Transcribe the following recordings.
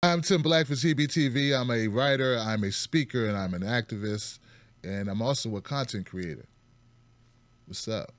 I'm Tim Black for TBTV. I'm a writer, I'm a speaker, and I'm an activist, and I'm also a content creator. What's up?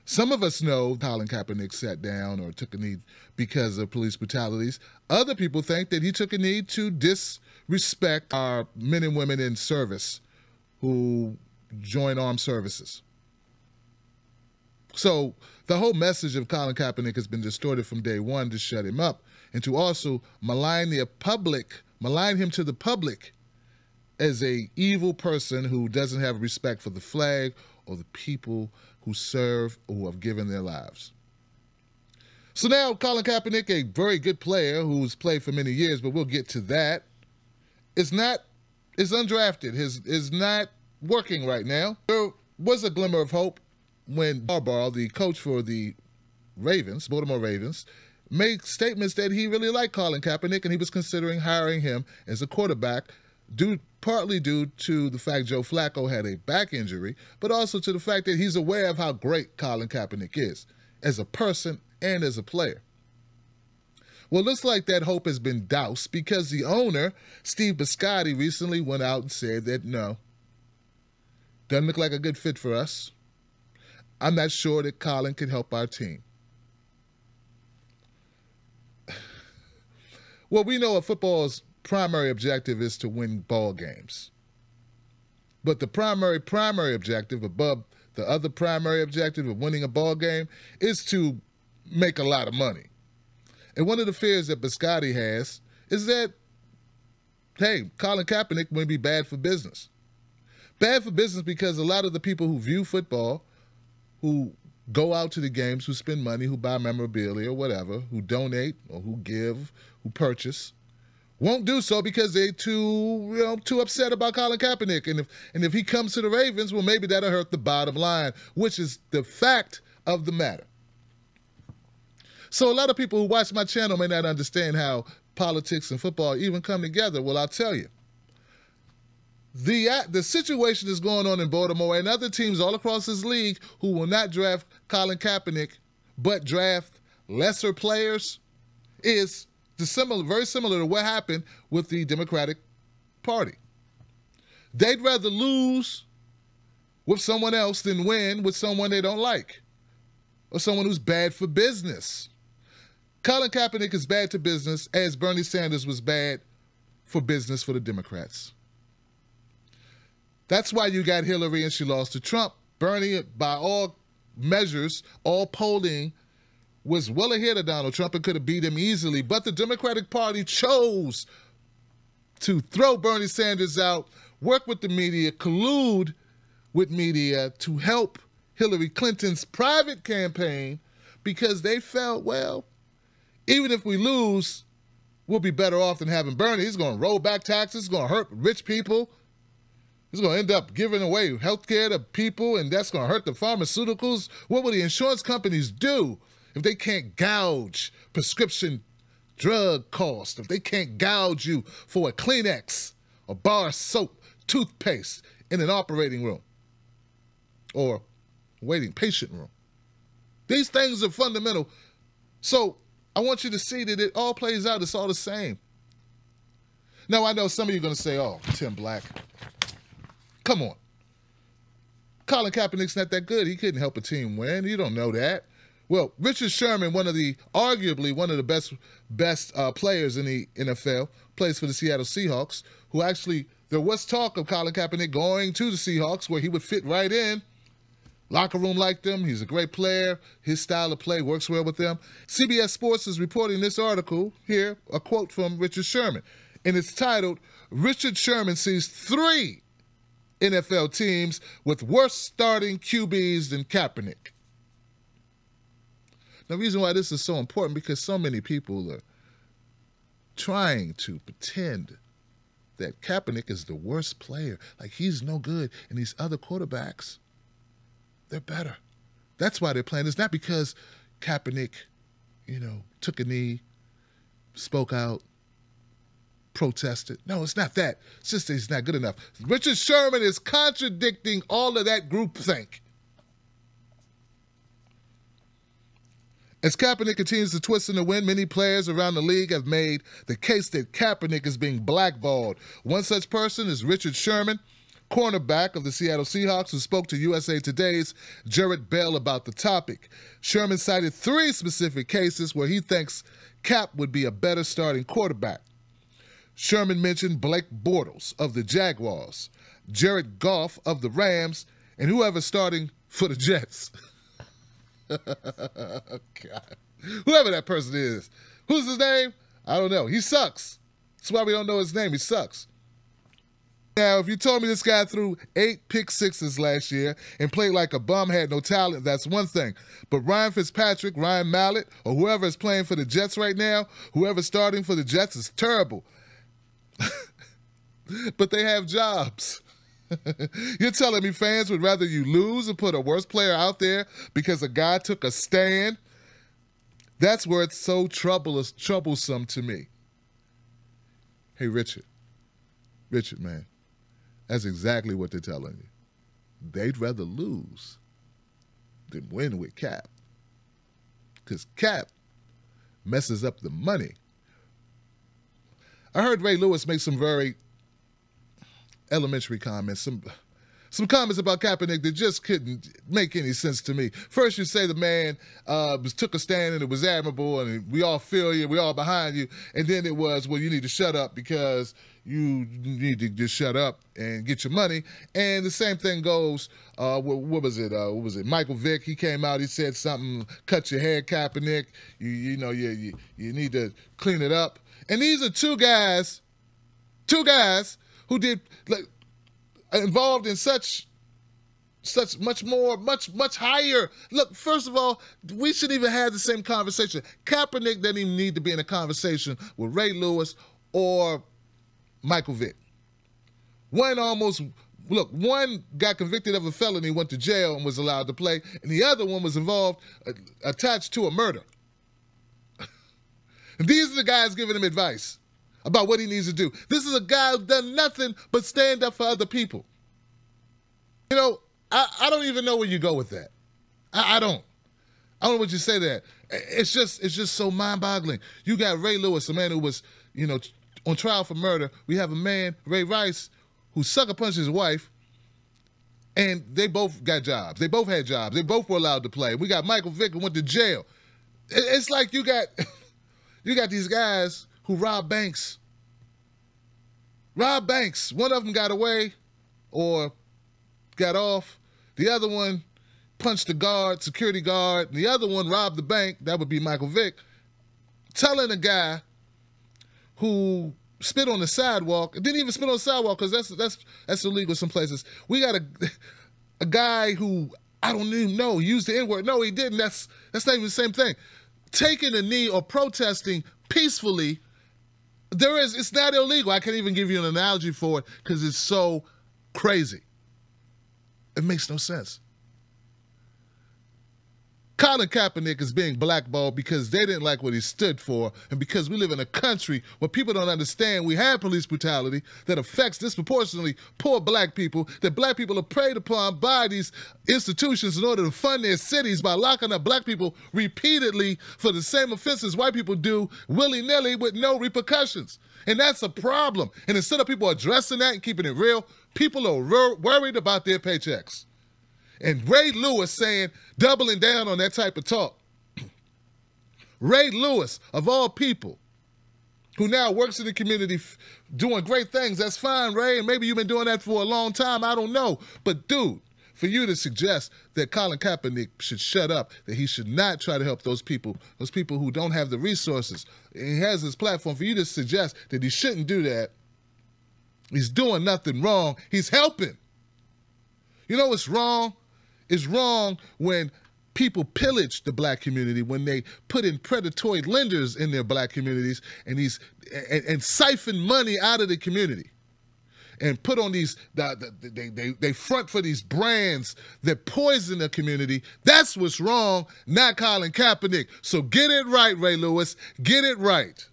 Some of us know Colin Kaepernick sat down or took a knee because of police brutalities. Other people think that he took a knee to disrespect our men and women in service who join armed services. So the whole message of Colin Kaepernick has been distorted from day one to shut him up and to also malign him to the public as a evil person who doesn't have respect for the flag or the people who serve or who have given their lives. So now Colin Kaepernick, a very good player who's played for many years, but we'll get to that, is undrafted, is not working right now. There was a glimmer of hope when Harbaugh, the coach for the Ravens, Baltimore Ravens, made statements that he really liked Colin Kaepernick and he was considering hiring him as a quarterback, partly due to the fact Joe Flacco had a back injury, but also to the fact that he's aware of how great Colin Kaepernick is as a person and as a player. Well, it looks like that hope has been doused because the owner, Steve Bisciotti, recently went out and said that no, doesn't look like a good fit for us. I'm not sure that Colin can help our team. Well, we know football's primary objective is to win ball games. But the primary objective above the other primary objective of winning a ball game is to make a lot of money. And one of the fears that Bisciotti has is that, hey, Colin Kaepernick may be bad for business. Bad for business because a lot of the people who view football, who go out to the games, who spend money, who buy memorabilia or whatever, who donate or who give, who purchase, won't do so because they're too upset about Colin Kaepernick. And if he comes to the Ravens, well, maybe that'll hurt the bottom line, which is the fact of the matter. So a lot of people who watch my channel may not understand how politics and football even come together. Well, I'll tell you. The situation is going on in Baltimore and other teams all across this league who will not draft Colin Kaepernick but draft lesser players is very similar to what happened with the Democratic Party. They'd rather lose with someone else than win with someone they don't like or someone who's bad for business. Colin Kaepernick is bad to business as Bernie Sanders was bad for business for the Democrats. That's why you got Hillary and she lost to Trump. Bernie, by all measures, all polling, was well ahead of Donald Trump and could have beat him easily. But the Democratic Party chose to throw Bernie Sanders out, work with the media, collude with media to help Hillary Clinton's private campaign because they felt, well, even if we lose, we'll be better off than having Bernie. He's going to roll back taxes, he's going to hurt rich people. He's going to end up giving away health care to people, and that's going to hurt the pharmaceuticals. What will the insurance companies do if they can't gouge prescription drug costs, if they can't gouge you for a Kleenex, a bar of soap, toothpaste in an operating room or waiting patient room? These things are fundamental. So I want you to see that it all plays out. It's all the same. Now, I know some of you are going to say, oh, Tim Black, come on. Colin Kaepernick's not that good. He couldn't help a team win. You don't know that. Well, Richard Sherman, arguably one of the best players in the NFL, plays for the Seattle Seahawks, who actually, there was talk of Colin Kaepernick going to the Seahawks where he would fit right in. Locker room liked him. He's a great player. His style of play works well with them. CBS Sports is reporting this article here, a quote from Richard Sherman, and it's titled, Richard Sherman sees 3 NFL teams with worse starting QBs than Kaepernick. Now, the reason why this is so important because so many people are trying to pretend that Kaepernick is the worst player, like he's no good, and these other quarterbacks, they're better. That's why they're playing. It's not because Kaepernick, took a knee, spoke out, protested. No, it's not that. It's just that he's not good enough. Richard Sherman is contradicting all of that groupthink. As Kaepernick continues to twist in the wind, many players around the league have made the case that Kaepernick is being blackballed. One such person is Richard Sherman, cornerback of the Seattle Seahawks, who spoke to USA Today's Jarrett about the topic. Sherman cited 3 specific cases where he thinks Cap would be a better starting quarterback. Sherman mentioned Blake Bortles of the Jaguars, Jarrett Goff of the Rams, and whoever's starting for the Jets. God. Whoever that person is. Who's his name? I don't know. He sucks. That's why we don't know his name. He sucks. Now, if you told me this guy threw 8 pick sixes last year and played like a bum, had no talent, that's one thing. But Ryan Fitzpatrick, Ryan Mallett, or whoever is playing for the Jets right now, whoever's starting for the Jets is terrible. But they have jobs. You're telling me fans would rather you lose and put a worse player out there because a guy took a stand? That's where it's so troublesome to me. Hey, Richard, man, that's exactly what they're telling you. They'd rather lose than win with Cap, because Cap messes up the money. I heard Ray Lewis make some very elementary comments, some comments about Kaepernick that just couldn't make any sense to me. First, you say the man took a stand and it was admirable and we all feel you, we all behind you. And then it was, well, you need to shut up because you need to just shut up and get your money. And the same thing goes, what was it? Michael Vick, he came out, he said something, cut your hair, Kaepernick. You need to clean it up. And these are two guys who did involved in such much higher. Look, first of all, we shouldn't even have the same conversation. Kaepernick doesn't even need to be in a conversation with Ray Lewis or Michael Vick. One got convicted of a felony, went to jail and was allowed to play, and the other one was involved, attached to a murder. And these are the guys giving him advice about what he needs to do. This is a guy who's done nothing but stand up for other people. You know, I don't even know where you go with that. I don't know what you say to that. It's just so mind-boggling. You got Ray Lewis, a man who was, on trial for murder. We have a man, Ray Rice, who sucker punched his wife, and they both got jobs. They both had jobs. They both were allowed to play. We got Michael Vick, who went to jail. It's like you got these guys who robbed banks. One of them got away or got off. The other one punched the security guard. And the other one robbed the bank. That would be Michael Vick. Telling a guy who spit on the sidewalk, didn't even spit on the sidewalk because that's illegal some places. We got a guy who, I don't even know, used the N-word. No, he didn't. That's not even the same thing. Taking a knee or protesting peacefully, it's not illegal. I can't even give you an analogy for it because it's so crazy. It makes no sense. Colin Kaepernick is being blackballed because they didn't like what he stood for, and because we live in a country where people don't understand we have police brutality that affects disproportionately poor black people, that black people are preyed upon by these institutions in order to fund their cities by locking up black people repeatedly for the same offenses white people do willy-nilly with no repercussions. And that's a problem. And instead of people addressing that and keeping it real, people are worried about their paychecks. And Ray Lewis doubling down on that type of talk. Ray Lewis, of all people, who now works in the community doing great things. That's fine, Ray, and maybe you've been doing that for a long time. I don't know. But, dude, for you to suggest that Colin Kaepernick should shut up, that he should not try to help those people who don't have the resources, he has his platform, for you to suggest that he shouldn't do that, he's doing nothing wrong, he's helping. You know what's wrong? It's wrong when people pillage the black community, when they put in predatory lenders in their black communities and siphon money out of the community and put on these, they front for these brands that poison the community. That's what's wrong, not Colin Kaepernick. So get it right, Ray Lewis. Get it right.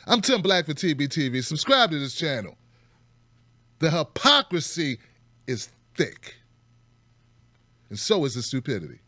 I'm Tim Black for TBTV. Subscribe to this channel. The hypocrisy is thick, and so is the stupidity.